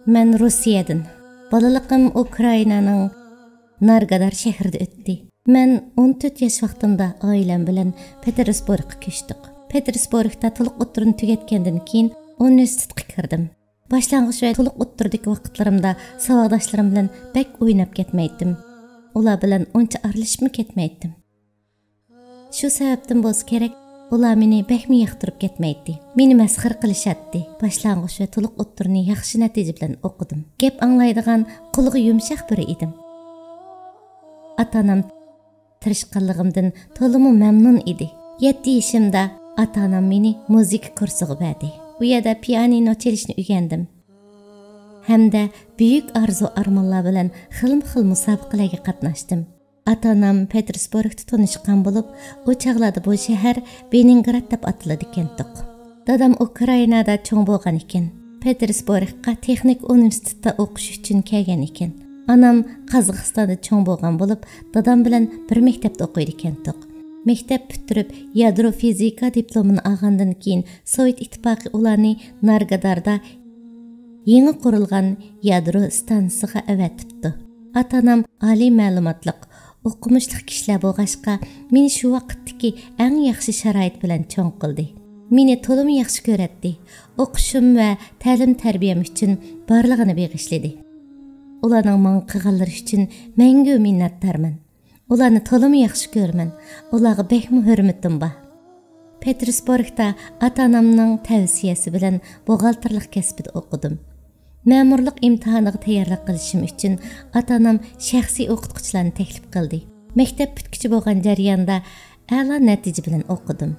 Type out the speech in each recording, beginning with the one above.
Men Rusiyadan. Balalıqım Ukraynaning Nargadar şehrida o'tdi. Men 14 yosh vaqtimda oilam bilan Petersburgga ko'chdik. Petersburgda to'liq o'tirni tugatgandan keyin universitetga kirdim. Boshlang'ich va to'liq o'tirdagi vaqtlarimda savodoshlarim bilan bak o'ynab ketmaydim. Ular bilan uncha aralashib ketmaydim. Shu sababdan bo'lsa kerak, ular meni bakmi yoqtirib ketmaydi. Meni masxir qilishatdi. Boshlang'ich va to'liq o'tirni yaxshi natija bilan o'qidim. Gap anglaydigan, qo'liga yumshoq biri edim. Ata-onam tirishqanligimdan to'liq mamnun edi. 7 yoshimda ata-onam meni musiqa kursiga berdi. Bu yerda pianino chalishni o'rgandim. Hamda buyuk arzu-armonlar bilan xilma-xil musobaqalarga qatnashdim. Ata-onam Petersburgda tanishgan bo'lib, o chaqlarda bu shahar Leningrad deb atiladi ekan-tok. Dadam Ukrainada cho'ng bo'lgan ekan. Petersburgga texnik universitetda o'qish uchun kelgan ekan. Anam Qozog'istonda cho'ng bo'lgan bo'lib, dadam bilan bir maktabda o'qiydi ekan-tok. Maktab bitirib, yadro fizika diplomini olgandan keyin Sovet ittifoqi ularni Nargadarda yangi qurilgan yadro stansiyasiga avatibdi. Ata-onam oliy ma'lumotli, o'qimishli kishilar bo'lg'ashqa, meni shu vaqtdagi eng yaxshi sharoit bilan cho'ng qildi. Meni to'liq yaxshi ko'radi. O'qishim va ta'lim-tarbiyam uchun barlig'ini beg'ishladi. Ularning menga qilganlari uchun menga minnatdorman. Ularni to'liq yaxshi ko'raman. Ularga bekmi hurmatim bor. Petersburgda ata-onamning tavsiyasi bilan buxgalterlik kasbida o'qidim. Ma'murlik imtihoniga tayyorlik qilishim uchun ata-onam shaxsiy o'qituvchilarni taklif qildi. Maktab bitkichi bo'lgan jarayonda a'lo natija bilan o'qidim.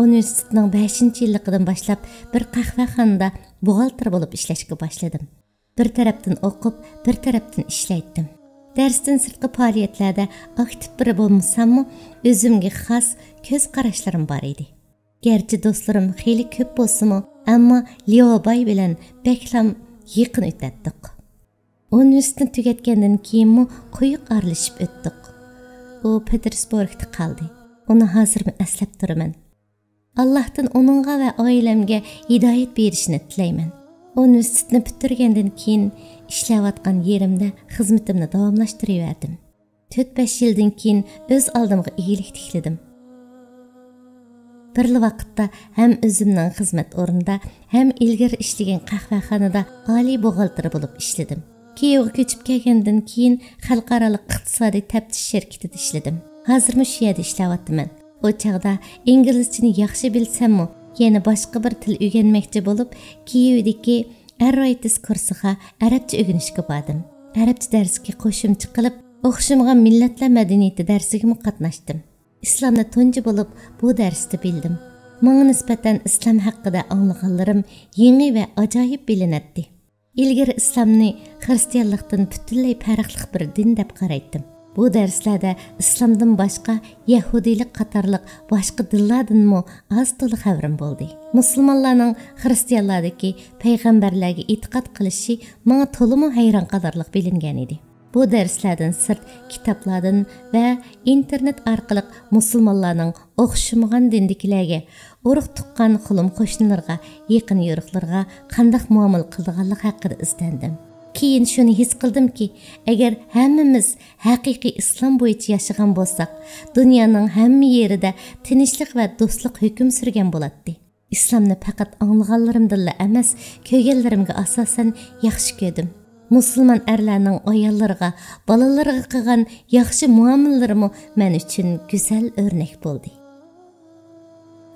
Universitetning 5-yilligidan boshlab bir qahvaxonada buxgalter bo'lib ishlashga boshladim. Bir tarafdan o'qib, bir tarafdan ishlaydim. Darsdan sirtqi faoliyatlarda aktiv biri bo'lmasammi, o'zimga xos ko'z qarashlarim bor edi. Gerçi do'stlarim xeyli ko'p bo'lsa-mu, ammo Leobay bilan beklam yaqin o'tdik. Universitetni tugatgandan keyinmi quyuq aralashib o'tdik. U Petersburgda qoldi. Uni hozirmi eslab turaman. Allohdan uningga va oilamga hidoyat berishini tilayman. Universitetni bitirgandan keyin ishlayotgan yerimda xizmatimni davomlashtirib 4-5 yildan keyin o'z oldimga iyilik tikladim. Bir vaqtda ham o'zimning xizmat o'rnida, ham ilgari ishlagan qahvaxonada oliy buxgalter bo'lib ishladim. Kiyevga ko'chib kelgandan keyin xalqaro iqtisodiy taftish shirkatida ishladim. Hozir shu yerda ishlayapman. O chaqda inglizchani yaxshi bilsam-mu, yana boshqa bir til o'rganmoqchi bo'lib, Kiyevdagi Arraytis kursiga arabcha o'rganishga bordim. Arabcha darsiga qo'shimcha qilib, o'xshamagan millatlar madaniyati darsiga qatnashdim. İslamni tunji bo'lib bu darsda bildim. Menga nisbatan islom haqida anglaganlarim yangi va ajoyib bilinadi. Ilgari islomni xristianlikdan butunlay farqli bir din deb qaraydim. Bu darslarda islomdan boshqa yahudiylik qatorliq boshqa dinlardanmi az-to'la xabarim bo'ldi. Musulmonlarning xristianlardagi payg'ambarlarga e'tiqod qilishi menga to'liq hayron qatorliq bilingan edi. Bu darslardan sırt kitaplardan ve internet orqali musulmonlarning o'xshamagan dindikilarga, urug' tuqqan xulum qo'shnilarga, yaqin yo'riqlarga qanday muomala qilganlik haqida izlandim. Keyin shuni his qildimki, agar hammamiz haqiqiy islom bo'yicha yashagan bo'lsak, dunyoning hamma yerida tinchlik va do'stlik hukm surgan bo'ladi. Islomni faqat anglaganlarimdan emas, ko'rganlarimga asosan yaxshi ko'rdim. Musulmon erlarning ayollarga, balalarga qilgan yaxshi muomalalari men uchun go'zal o'rnak bo'ldi.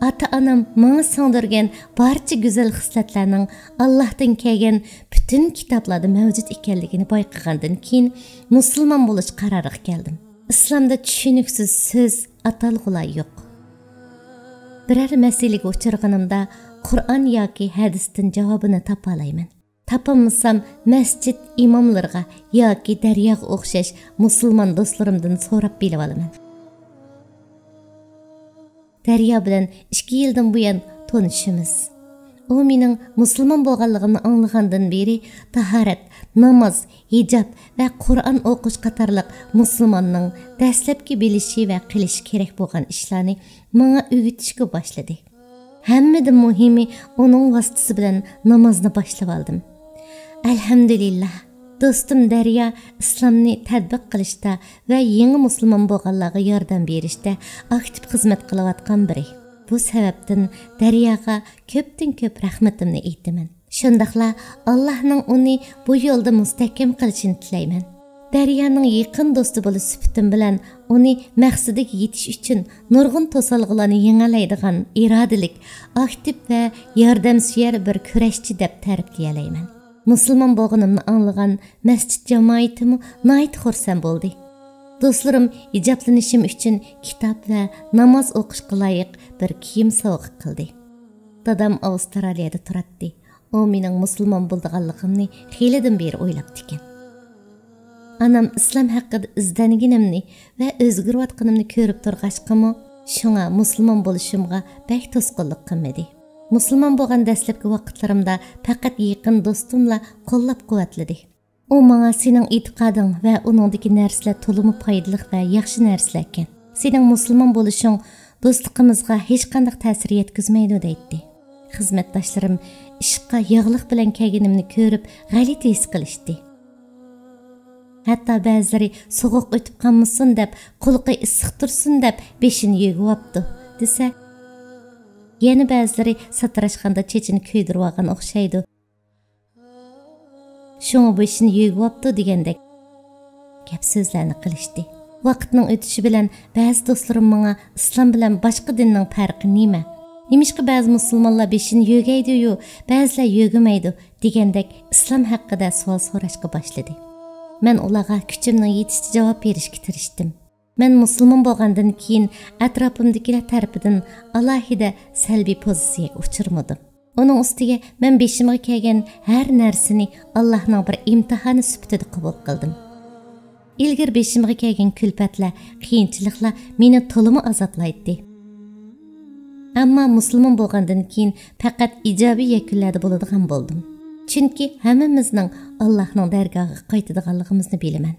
Ata-onam menga singdirgan barcha go'zal xislatlarning Allohdan kelgan butun kitoblarda mavjud ekanligini bayqagandan keyin musulmon bo'lish qaroriga keldim. Islomda tushuniksiz so'z atalg'ular yo'q. Biror masalaga uchirganimda Qur'on yoki hadisdan javobini topa olmayman. Tapamsam masjid imomlarga yoki daryoga o'xshash musulmon do'stlarimdan so'rab bilib olaman. Daryo bilan 2 yildan buyon tanishimiz. U mening musulmon bo'lganligimni anglagandan beri tahorat, namoz, hijob va Qur'on o'qish qatorliq musulmonning dastlabki bilishi va qilish kerak bo'lgan ishlarni menga o'rgatishga boshladi. Hammadan muhimi uning vositasi bilan namozni boshlab oldim. Alhamdulillah. Dostum Darya islomni tatbiq qilishda va yangi musulmon bo'lganlarga yordam berishda aktiv xizmat qilayotgan biri. Bu sababdan Daryaga ko'pdan ko'p rahmatimni aytaman. Shundaqla Allohning uni bu yo'lda mustahkam qilishini tilayman. Daryaning yaqin do'sti bo'lish sifatim bilan uni maqsadiga yetish uchun nurg'un to'salg'ularni yengalaydigan irodalik, aktiv va yordamsevar bir kurashchi deb ta'riflayman. Musulmon bo'lganimni anglagan masjid jamoatimi nayt xursand bo'ldi. Do'stlarim ijoblanishim uchun kitob va namoz o'qishga loyiq bir kiyim sovg'a qildi. Dadam Avstraliyada turadi. U mening musulmon bo'lganligimni xilidan beri o'ylabdi ekan. Anam islom haqida izdanganimni va o'zgarayotganimni ko'rib turg'achqimi, shunga musulmon bo'lishimga bak to'sqinlik qilmadi. Musulmon bo'lgan dastlabki vaqtlarimda faqat yaqin do'stimla qo'llab-quvvatladi. U menga sening e'tiqoding va uningdagi narsalar to'liq foydali va yaxshi narsalar ekan. Sening musulmon bo'lishing do'stligimizga hech qanday ta'sir yetkazmaydi deydi. Xizmatdoshlarim ishqa yog'liq bilan kelganimni ko'rib g'alati his qilishdi. Hatto ba'zilari sovuq o'tib qolmasin deb, qo'lqi issiq tursin deb beshini yegibdi desa, yana ba'zilari satrashganda chechini kuydirib olgan o'xshaydi. Shunga beshini yegibdi degandek gap so'zlarni qilishdi. Vaqtning o'tishi bilan ba'zi do'stlarim menga islom bilan boshqa dinning farqi nima? Nimishqa ba'zi musulmonlar beshini yegaydi-yu, ba'zilar yegamaydi degandek islom haqida savol so'rashga boshladi. Men ularga kuchimning yetishicha javob berishga tirishdim. Men musulmon bo'lgandan keyin atrofimdagilar tarafidan alohida salbiy pozitsiyaga uchirmadim. Uning ustiga men beshimga kelgan har narsani Allohning bir imtihoni sifatida qabul qildim. Ilgir beshimga kelgan kulfatlar, qiyinchiliklar meni to'liq azoblaydi. Ammo musulmon bo'lgandan keyin faqat ijobiy yakunlarda bo'ladigan bo'ldim. Chunki hammamizning Allohning dargohiga qaytadiganligimizni bilaman.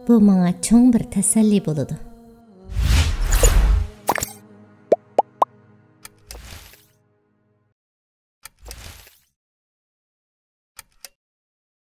Bu menga cho'ng bir tasalli bo'ladi.